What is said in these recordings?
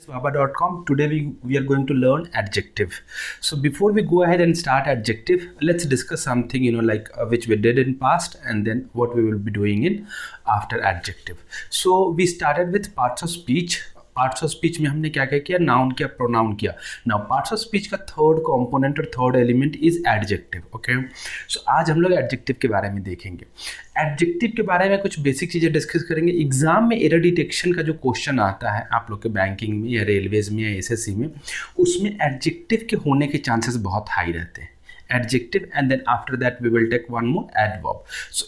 Baba.com. Today we are going to learn adjective. So before we go ahead and start adjective, let's discuss something which we did in past and then what we will be doing in after adjective. So we started with parts of speech. Parts of speech में हमने क्या क्या किया, noun किया, pronoun किया. Now parts of speech का third component और third element is adjective. Okay, so आज हम लोग एडजेक्टिव के बारे में देखेंगे. एडजेक्टिव के बारे में कुछ बेसिक चीज़ें डिस्कस करेंगे. एग्जाम में एरर डिटेक्शन का जो क्वेश्चन आता है आप लोग के बैंकिंग में या रेलवेज में या एसएससी में, उसमें एडजेक्टिव के होने के चांसेस बहुत हाई रहते हैं. Adjective and then after that we will take one more adverb. So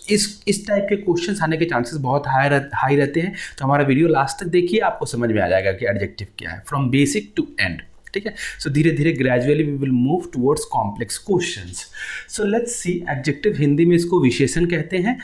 इस टाइप के क्वेश्चंस आने के चांसेस बहुत हाई रहते हैं. तो हमारा वीडियो लास्ट तक देखिए, आपको समझ में आ जाएगा कि एडजेक्टिव क्या है फ्रॉम बेसिक टू एंड. ठीक है, सो धीरे धीरे gradually we will move towards complex questions. So let's see adjective. Hindi में इसको विशेषण कहते हैं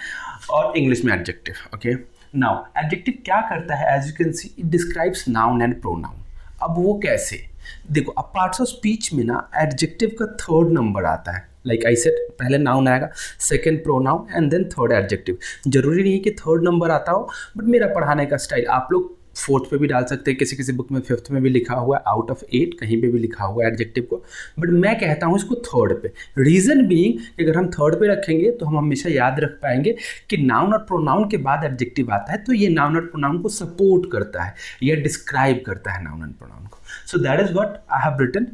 और इंग्लिश में एडजेक्टिव. ओके, नाउ एडजेक्टिव क्या करता है, as you can see it describes noun and pronoun. अब वो कैसे, देखो, अब पार्ट्स ऑफ स्पीच में ना एडजेक्टिव का थर्ड नंबर आता है. लाइक आई सेड, पहले नाउन आएगा, second pronoun and then third adjective. जरूरी नहीं है कि थर्ड नंबर आता हो, बट मेरा पढ़ाने का स्टाइल आप लोग फोर्थ पे भी डाल सकते हैं, किसी किसी बुक में फिफ्थ में भी लिखा हुआ है, आउट ऑफ 8 कहीं पे भी लिखा हुआ है एडजेक्टिव को, बट मैं कहता हूँ इसको थर्ड पे. रीज़न बीइंग, अगर हम थर्ड पे रखेंगे तो हम हमेशा याद रख पाएंगे कि नाउन और प्रोनाउन के बाद एडजेक्टिव आता है, तो ये नाउन और प्रोनाउन को सपोर्ट करता है या डिस्क्राइब करता है नाउन एंड प्रोनाउन को. So that is what I have written,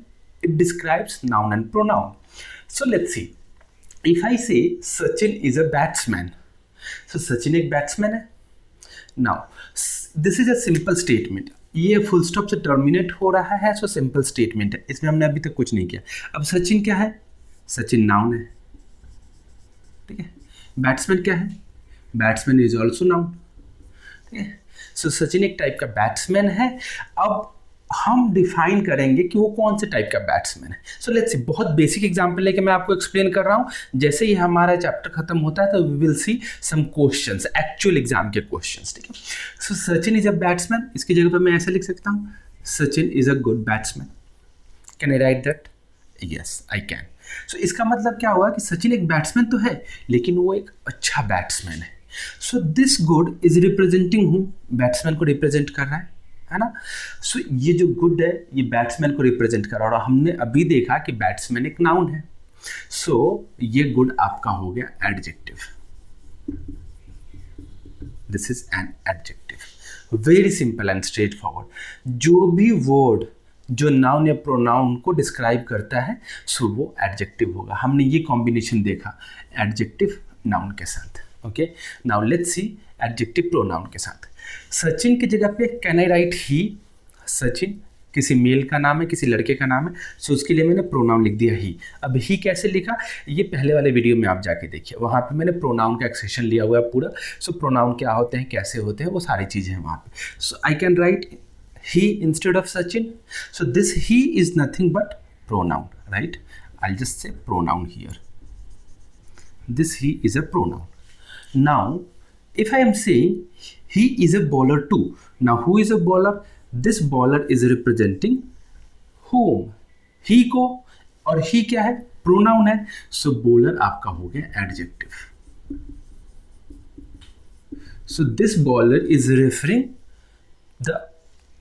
it describes noun and pronoun. So let's see. If I say Sachin is a batsman, so Sachin एक batsman है. Now this is a simple statement. ये full stop से terminate हो रहा है, so simple statement है. इसमें हमने अभी तक कुछ नहीं किया. अब सचिन क्या है, सचिन नाउन है. ठीक है, बैट्समैन क्या है, बैट्समैन इज ऑल्सो नाउन. ठीक है, सो सचिन एक टाइप का बैट्समैन है. अब हम डिफाइन करेंगे कि वो कौन से टाइप का बैट्समैन है. सो लेट्स सी, बहुत बेसिक एग्जांपल लेके मैं आपको एक्सप्लेन कर रहा हूँ. जैसे ही हमारा चैप्टर खत्म होता है तो we will see some questions, actual exam के क्वेश्चंस. ठीक है, so Sachin is a batsman, इसकी जगह पर मैं ऐसे लिख सकता हूँ, Sachin is a good batsman. Can I write that? Yes I can. So इसका मतलब क्या हुआ कि सचिन एक बैट्समैन तो है, लेकिन वो एक अच्छा बैट्समैन है. So this good is representing हूँ, बैट्समैन को रिप्रेजेंट कर रहा है ना. सो ये जो गुड है ये बैट्समैन को रिप्रेजेंट कर रहा है, और हमने अभी देखा कि बैट्समैन एक नाउन है. सो ये गुड आपका हो गया adjective. This is an adjective. Very simple and straight forward. जो भी वर्ड जो नाउन या प्रोनाउन को डिस्क्राइब करता है, सो वो एडजेक्टिव होगा. हमने ये कॉम्बिनेशन देखा एडजेक्टिव नाउन के साथ. Okay, now let's see adjective pronoun के साथ. सचिन की जगह पे कैन आई राइट ही. सचिन किसी मेल का नाम है, किसी लड़के का नाम है, सो उसके लिए मैंने प्रोनाउन लिख दिया ही. अब ही कैसे लिखा, ये पहले वाले वीडियो में आप जाके देखिए, वहाँ पे मैंने प्रोनाउन का एक्सेशन लिया हुआ है पूरा. सो प्रोनाउन क्या होते हैं, कैसे होते हैं, वो सारी चीज़ें हैं वहाँ पे. So I can write he instead of Sachin. So this he is nothing but pronoun, right. I just say pronoun here. This he is a pronoun. Now if I am saying he is a bowler too, now who is a bowler, this bowler is representing whom, he को, और he क्या है, pronoun है. so bowler आपका हो गया adjective. so this bowler is referring the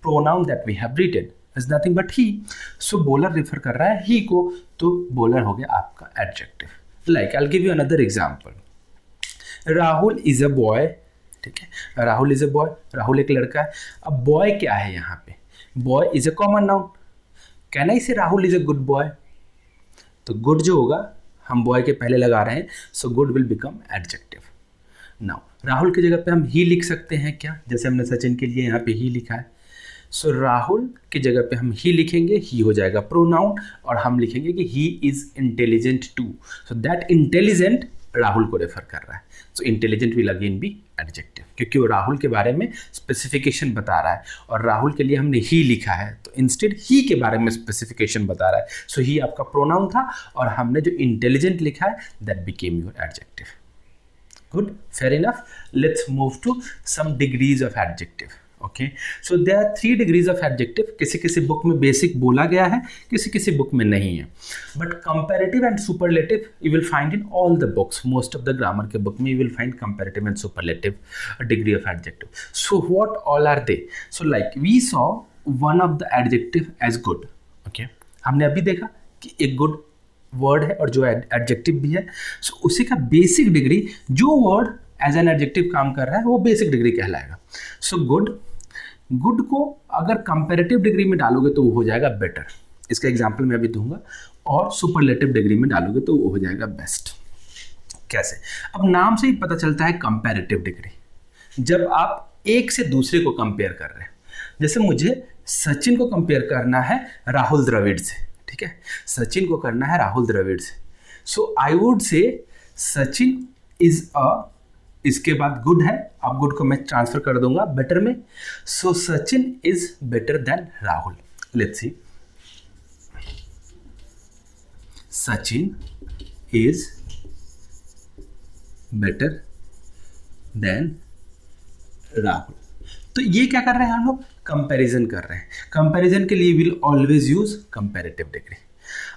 pronoun that we have written is nothing but he. so bowler refer कर रहा है he को, तो bowler हो गया आपका adjective. like I'll give you another example. Rahul is a boy. ठीक है, Rahul is a boy, Rahul एक लड़का है. अब बॉय क्या है यहाँ पे, boy is a common noun. Can I say Rahul is a good boy, तो गुड जो होगा हम बॉय के पहले लगा रहे हैं, so good will become adjective. Now Rahul की जगह पे हम ही लिख सकते हैं क्या, जैसे हमने सचिन के लिए यहाँ पे ही लिखा है. सो राहुल की जगह पे हम ही लिखेंगे, ही हो जाएगा प्रोनाउन, और हम लिखेंगे कि he is intelligent too. So that intelligent Rahul को रेफर कर रहा है. So intelligent will again be adjective, क्योंकि वो राहुल के बारे में स्पेसिफिकेशन बता रहा है, और राहुल के लिए हमने ही लिखा है, तो इंस्टेड ही के बारे में स्पेसिफिकेशन बता रहा है. सो ही आपका प्रोनाउन था, और हमने जो इंटेलिजेंट लिखा है that became your adjective. Good, fair enough. Let's move to some degrees of adjective. Okay, so there are 3 degrees of adjective. किसी किसी बुक में बेसिक बोला गया है, किसी किसी बुक में नहीं है, but comparative and superlative you will find in all the books. Most of the grammar के बुक में you will find comparative and superlative degree of adjective. So what all are they? So like we saw one of the adjective as good. Okay, हमने अभी देखा कि एक good word है और जो एडजेक्टिव भी है, सो उसी का बेसिक डिग्री, जो वर्ड एज एन एडजेक्टिव काम कर रहा है वो बेसिक डिग्री कहलाएगा। सो गुड को अगर कंपैरेटिव डिग्री में डालोगे तो वो हो जाएगा बेटर, इसका एग्जांपल मैं अभी दूंगा, और सुपरलेटिव डिग्री में डालोगे तो वो हो जाएगा बेस्ट। कैसे? अब नाम से ही पता चलता है कंपैरेटिव डिग्री, जब आप एक से दूसरे को कंपेयर कर रहे हैं। जैसे मुझे सचिन को कंपेयर करना है राहुल द्रविड़ से, ठीक है, सचिन को करना है राहुल द्रविड़ से, सो I would say Sachin is अ, इसके बाद गुड है, अब गुड को मैं ट्रांसफर कर दूंगा बेटर में, so Sachin is better than Rahul. Let's see, Sachin is better than Rahul. तो ये क्या कर रहे हैं हम लोग? कंपैरिजन कर रहे हैं। कंपैरिजन के लिए will always use comparative degree.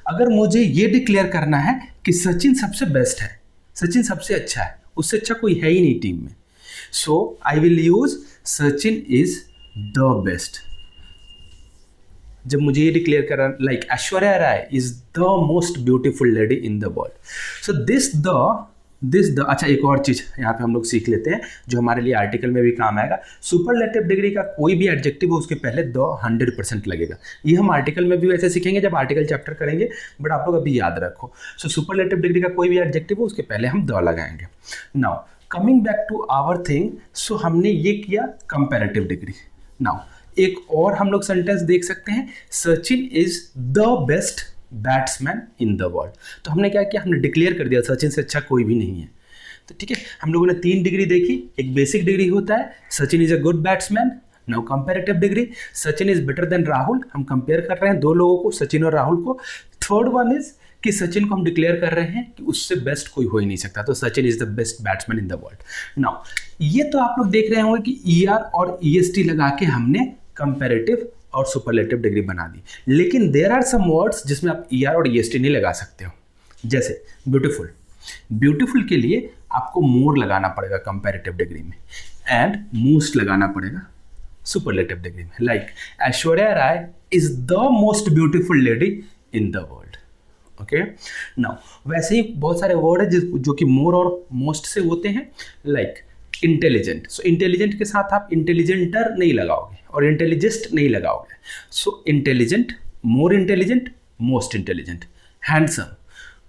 अगर मुझे ये डिक्लेयर करना है कि सचिन सबसे बेस्ट है, सचिन सबसे अच्छा है, उससे अच्छा कोई है ही नहीं टीम में, so I will use Sachin is the best. जब मुझे ये डिक्लेयर करना, like Aishwarya Rai is the most beautiful lady in the world, so this the, अच्छा एक और चीज यहाँ पे हम लोग सीख लेते हैं जो हमारे लिए आर्टिकल में भी काम आएगा। सुपरलेटिव डिग्री का कोई भी एडजेक्टिव हो उसके पहले द 100% लगेगा। ये हम आर्टिकल में भी वैसे सीखेंगे जब आर्टिकल चैप्टर करेंगे, बट आप लोग अभी याद रखो। सो सुपरलेटिव डिग्री का कोई भी एडजेक्टिव हो उसके पहले हम द लगाएंगे। Now coming back to our thing, so हमने ये किया कंपैरेटिव डिग्री। नाउ एक और हम लोग सेंटेंस देख सकते हैं, Sachin is the best batsman in the world. तो हमने क्या किया, हमने डिक्लेयर कर दिया सचिन से अच्छा कोई भी नहीं है। तो ठीक है, हम लोगों ने 3 डिग्री देखी। एक बेसिक डिग्री होता है Sachin is a good batsman. Now comparative degree, Sachin is better than Rahul, हम कंपेयर कर रहे हैं दो लोगों को, सचिन और राहुल को। थर्ड वन इज कि सचिन को हम डिक्लेयर कर रहे हैं कि उससे बेस्ट कोई हो ही नहीं सकता, तो Sachin is the best batsman in the world. Now ये तो आप लोग देख रहे होंगे कि ER और EST लगा के हमने कंपैरेटिव और सुपरलेटिव डिग्री बना दी। लेकिन देयर आर सम वर्ड्स जिसमें आप ER और EST नहीं लगा सकते हो, जैसे ब्यूटीफुल। ब्यूटीफुल के लिए आपको मोर लगाना पड़ेगा कंपैरेटिव डिग्री में, एंड मोस्ट लगाना पड़ेगा सुपरलेटिव डिग्री में। Like Aishwarya Rai is the most beautiful lady in the world. Okay, now वैसे ही बहुत सारे वर्ड है जो कि मोर और मोस्ट से होते हैं। लाइक इंटेलिजेंट, सो इंटेलिजेंट के साथ आप इंटेलिजेंटर नहीं लगाओगे और इंटेलिजेस्ट नहीं लगाओगे। So intelligent, more intelligent, most intelligent. Handsome,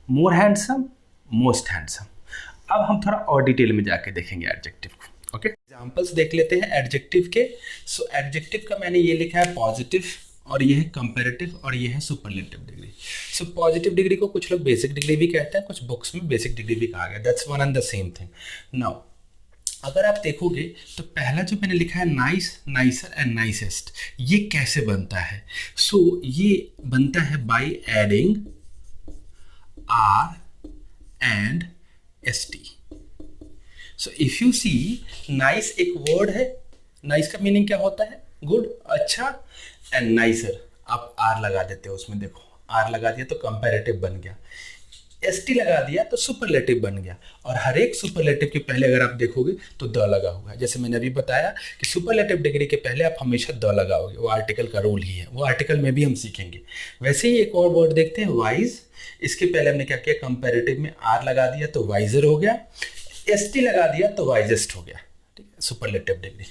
more handsome, most handsome. अब हम थोड़ा और डिटेल में जाके देखेंगे एडजेक्टिव को। ओके, एग्जांपल्स देख लेते हैं एडजेक्टिव के। सो एडजेक्टिव का मैंने ये लिखा है पॉजिटिव, और ये है कंपैरेटिव, और ये है superlative degree. So positive degree को कुछ लोग बेसिक डिग्री भी कहते हैं, कुछ बुक्स में बेसिक डिग्री भी कहा गया। That's one and the same thing. Now अगर आप देखोगे तो पहला जो मैंने लिखा है नाइस, नाइसर एंड नाइसेस्ट, ये कैसे बनता है? सो ये बनता है by adding R and ST। So if you see, nice एक वर्ड है, नाइस का मीनिंग क्या होता है? गुड, अच्छा, एंड नाइसर आप R लगा देते हो उसमें, देखो R लगा दिया तो कंपैरेटिव बन गया, ST लगा दिया तो सुपरलेटिव बन गया। और हर एक सुपरलेटिव के पहले अगर आप देखोगे तो द लगा हुआ है। जैसे मैंने अभी बताया कि सुपरलेटिव डिग्री के पहले आप हमेशा द लगाओगे, वो आर्टिकल का रूल ही है, वो आर्टिकल में भी हम सीखेंगे। वैसे ही एक और वर्ड देखते हैं वाइज, इसके पहले हमने क्या किया, कंपैरेटिव में R लगा दिया तो वाइजर हो गया, ST लगा दिया तो वाइजेस्ट हो गया। ठीक है, सुपरलेटिव डिग्री।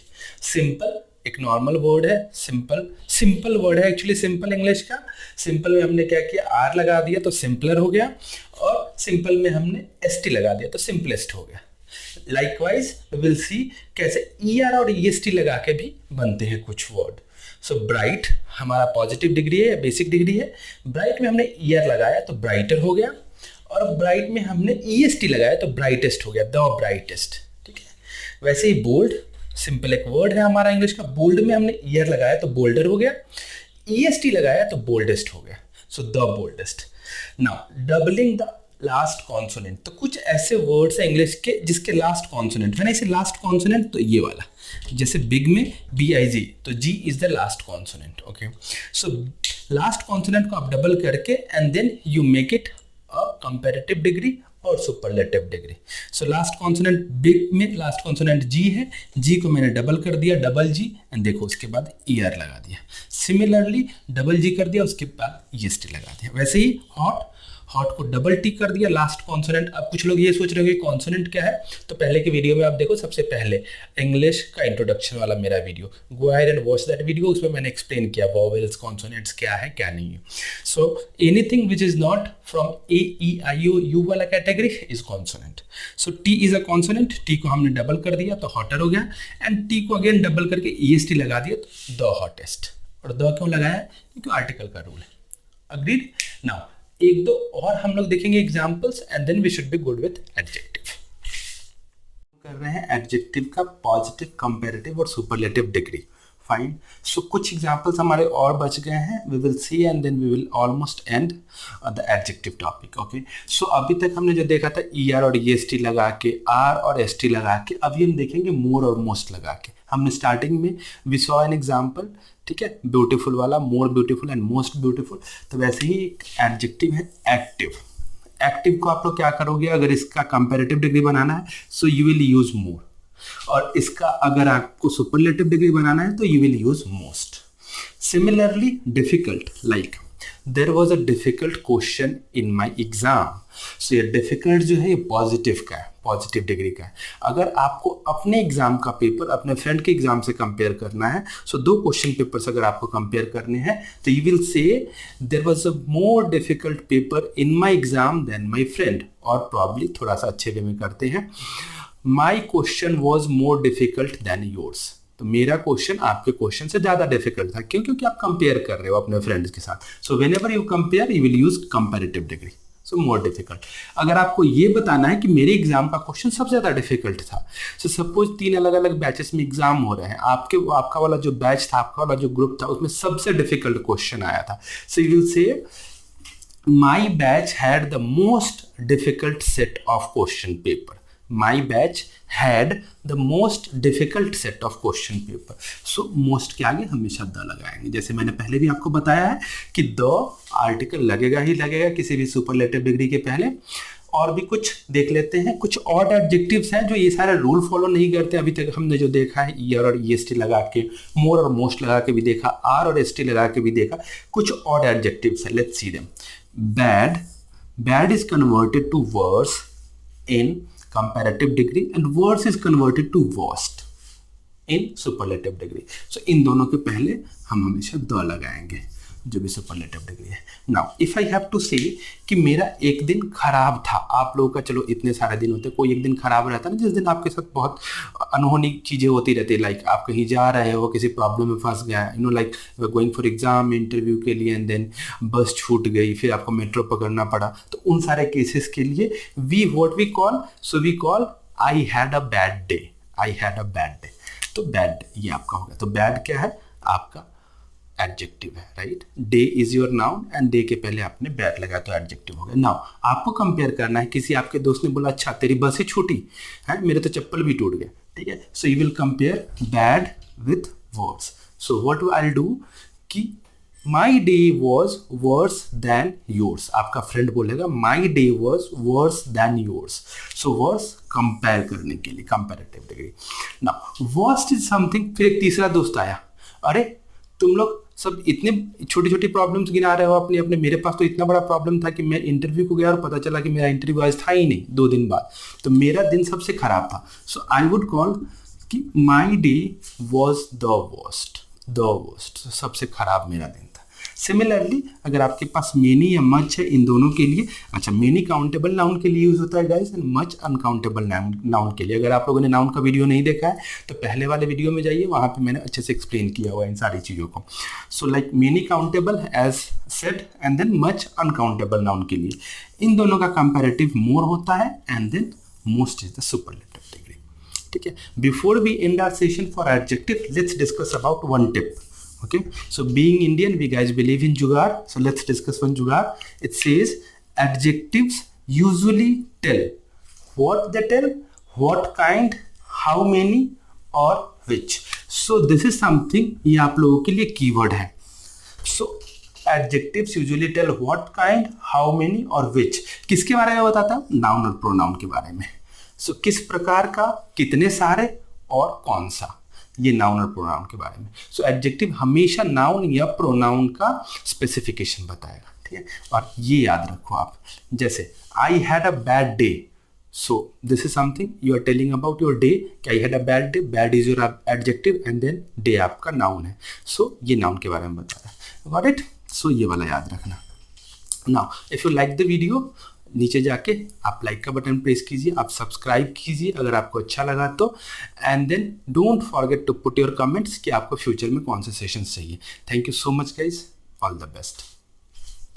सिंपल एक नॉर्मल वर्ड है, सिंपल वर्ड है एक्चुअली, सिंपल इंग्लिश का। सिंपल में हमने क्या किया, R लगा दिया तो सिंपलर हो गया, और सिंपल में हमने ST लगा दिया तो सिंपलेस्ट हो गया। लाइकवाइज विल सी कैसे ER और EST लगा के भी बनते हैं कुछ वर्ड। सो ब्राइट हमारा पॉजिटिव डिग्री है, बेसिक डिग्री है। ब्राइट में हमने ER लगाया तो ब्राइटर हो गया, और ब्राइट में हमने EST लगाया तो ब्राइटेस्ट हो गया, द ब्राइटेस्ट। ठीक है, वैसे ही बोल्ड, सिंपल एक वर्ड है हमारा इंग्लिश का, बोल्ड में हमने ER लगाया तो बोल्डर हो गया, EST लगाया तो बोल्डेस्ट हो गया, so the boldest. Now doubling the last consonant, तो कुछ ऐसे वर्ड्स हैं इंग्लिश के जिसके लास्ट कॉन्सोनेंट, मैंने इसे लास्ट कॉन्सोनेंट तो ये वाला, जैसे बिग में BIG तो G is the last consonant. Okay, so last consonant को आप डबल करके and then you make it a comparative degree और superlative degree. So last consonant big में लास्ट कॉन्सोनेंट जी है, जी को मैंने डबल कर दिया, डबल जी, एंड देखो उसके बाद ईआर लगा दिया। सिमिलरली डबल जी कर दिया, उसके बाद ईएसटी लगा दिया। वैसे ही हॉट, हॉट को डबल टी कर दिया, लास्ट कॉन्सोनेंट। अब कुछ लोग ये सोच रहे होंगे कॉन्सोनेंट क्या है, तो पहले की वीडियो में आप देखो, सबसे पहले इंग्लिश का इंट्रोडक्शन वाला मेरा video, go ahead and watch that video, उसमें मैंने एक्सप्लेन किया वॉवेल्स कॉन्सोनेंट्स क्या है क्या नहीं है। So anything which is not from A E I O U वाला category is consonant. So T is a consonant, T को हमने डबल कर दिया तो हॉटर हो गया, एंड टी को अगेन डबल करके ईएसटी लगा दिया तो द हॉटेस्ट। और द क्यों लगाया है, क्योंकि आर्टिकल का रूल है। अग्रीड। नाउ एक दो और हम लोग देखेंगे examples, and then we should be good with adjective. कर रहे हैं एडजेक्टिव का पॉजिटिव, कंपैरेटिव और सुपरलेटिव डिग्री। फाइन। सो कुछ एग्जांपल्स हमारे और बच गए हैं, we will see and then we will almost end the adjective topic. Okay, so अभी तक हमने जो देखा था ईआर और ईएसटी लगा के, आर और एसटी लगा के, अभी हम देखेंगे मोर और मोस्ट लगा के। हमने स्टार्टिंग में वी सॉ एन एग्जांपल, ठीक है, ब्यूटीफुल वाला, more beautiful and most beautiful. तो वैसे ही एडजेक्टिव है एक्टिव। एक्टिव को आप लोग क्या करोगे, अगर इसका कंपैरेटिव डिग्री बनाना है so you will use more, और इसका अगर आपको सुपरलेटिव डिग्री बनाना है तो you will use most. Similarly difficult, like there was a difficult question in my exam. So ये डिफिकल्ट जो है ये पॉजिटिव का है, पॉजिटिव डिग्री का है। अगर आपको अपने एग्जाम का पेपर अपने फ्रेंड के एग्जाम से कंपेयर करना है, सो दो क्वेश्चन पेपर्स अगर आपको कंपेयर करने हैं तो you will say there was a more difficult paper in my exam than my friend, और प्रॉब्ली थोड़ा सा अच्छे वे में करते हैं, my question was more difficult than yours. तो मेरा क्वेश्चन आपके क्वेश्चन से ज्यादा डिफिकल्ट था। क्यों? क्योंकि आप कंपेयर कर रहे हो अपने फ्रेंड्स के साथ। So when ever you compare you will use comparative degree, so more difficult. अगर आपको ये बताना है कि मेरे एग्जाम का क्वेश्चन सबसे ज्यादा डिफिकल्ट था, सो सपोज 3 अलग अलग बैचेस में एग्जाम हो रहे हैं, आपका वाला जो बैच था, आपका वाला जो ग्रुप था, उसमें सबसे डिफिकल्ट क्वेश्चन आया था। सो यू विल से my batch had the most difficult set of question paper. My batch had the most difficult set of question paper. So most के आगे हमेशा द लगाएंगे। जैसे मैंने पहले भी आपको बताया है कि द आर्टिकल लगेगा ही लगेगा किसी भी सुपरलेटिव डिग्री के पहले। और भी कुछ देख लेते हैं, कुछ और एडजेक्टिव्स हैं जो ये सारे रूल फॉलो नहीं करते। अभी तक हमने जो देखा है ईयर और ईएसटी लगा के, मोर और मोस्ट लगा के भी देखा, आर और एसटी लगा के भी देखा। कुछ और एडजेक्टिव्स है, let's see them. Bad, bad is converted to worse in comparative degree and worse is converted to worst in superlative degree. So इन दोनों के पहले हम हमेशा द लगाएंगे जो भी सुपरलेटिव डिग्री है। Now if I have to say कि मेरा एक दिन खराब था, आप लोगों का चलो इतने सारे दिन होते, कोई एक दिन खराब रहता ना जिस दिन आपके साथ बहुत अनहोनी चीज़ें होती रहती है, लाइक आप कहीं जा रहे हो, किसी प्रॉब्लम में फंस गया, you know like going for exam interview के लिए एंड देन बस छूट गई, फिर आपको मेट्रो पकड़ना पड़ा। तो उन सारे केसेस के लिए we what we call, so we call I had a bad day, I had a bad day. तो बैड ये आपका हो गया। तो बैड क्या है? आपका एडजेक्टिव है, right. Day is your noun and day के पहले आपने बैड लगाया तो एडजेक्टिव हो गया। नाउ आपको कंपेयर करना है, किसी आपके दोस्त ने बोला अच्छा तेरी बस ही छूटी है, मेरे तो चप्पल भी टूट गया, ठीक है। So you will compare bad with worse. So what I will do कि my day was worse than yours. आपका फ्रेंड बोलेगा my day was worse than yours. So worse compare करने के लिए comparative degree. Now worst is something. फिर एक तीसरा दोस्त आया, अरे तुम लोग सब इतने छोटी छोटी प्रॉब्लम्स गिना रहे हो अपने अपने, मेरे पास तो इतना बड़ा प्रॉब्लम था कि मैं इंटरव्यू को गया और पता चला कि मेरा इंटरव्यू आज था ही नहीं 2 दिन बाद, तो मेरा दिन सबसे खराब था। सो आई वुड कॉल कि my day was the worst, सबसे खराब मेरा दिन था। सिमिलरली अगर आपके पास मेनी या मच है, इन दोनों के लिए, अच्छा मेनी काउंटेबल नाउन के लिए यूज होता है guys and much uncountable noun के लिए। अगर आप लोगों ने नाउन का वीडियो नहीं देखा है तो पहले वाले वीडियो में जाइए, वहाँ पे मैंने अच्छे से एक्सप्लेन किया हुआ है इन सारी चीज़ों को। So like many countable as said and then much uncountable noun के लिए इन दोनों का कंपैरेटिव मोर होता है and then most is the superlative degree, ठीक है। Before we end our session for adjective, let's discuss about one tip. Okay, so being Indian, we guys believe in jugaad. So let's discuss one jugaad. It says adjectives usually tell what they tell, what kind, how many, or which. So this is something ये आप लोगों के लिए keyword है। So adjectives usually tell what kind, how many और which. किसके बारे में बताता है? नाउन और प्रोनाउन के बारे में। सो किस प्रकार का, कितने सारे और कौन सा, ये नाउन और प्रोनाउन के बारे में। सो एडजेक्टिव हमेशा नाउन या प्रोनाउन का स्पेसिफिकेशन बताएगा, ठीक है। और ये याद रखो आप, जैसे आई had a bad day, so this is something you are telling about your day कि I had a bad day, bad is your adjective and then day आपका noun है। so ये noun के बारे में बता रहा है, got it? so ये वाला याद रखना। now if you like the video, नीचे जाके आप लाइक का बटन प्रेस कीजिए, आप सब्सक्राइब कीजिए अगर आपको अच्छा लगा तो, and then don't forget to put your comments कि आपको फ्यूचर में कौन से सेशंस चाहिए। Thank you so much guys, all the best.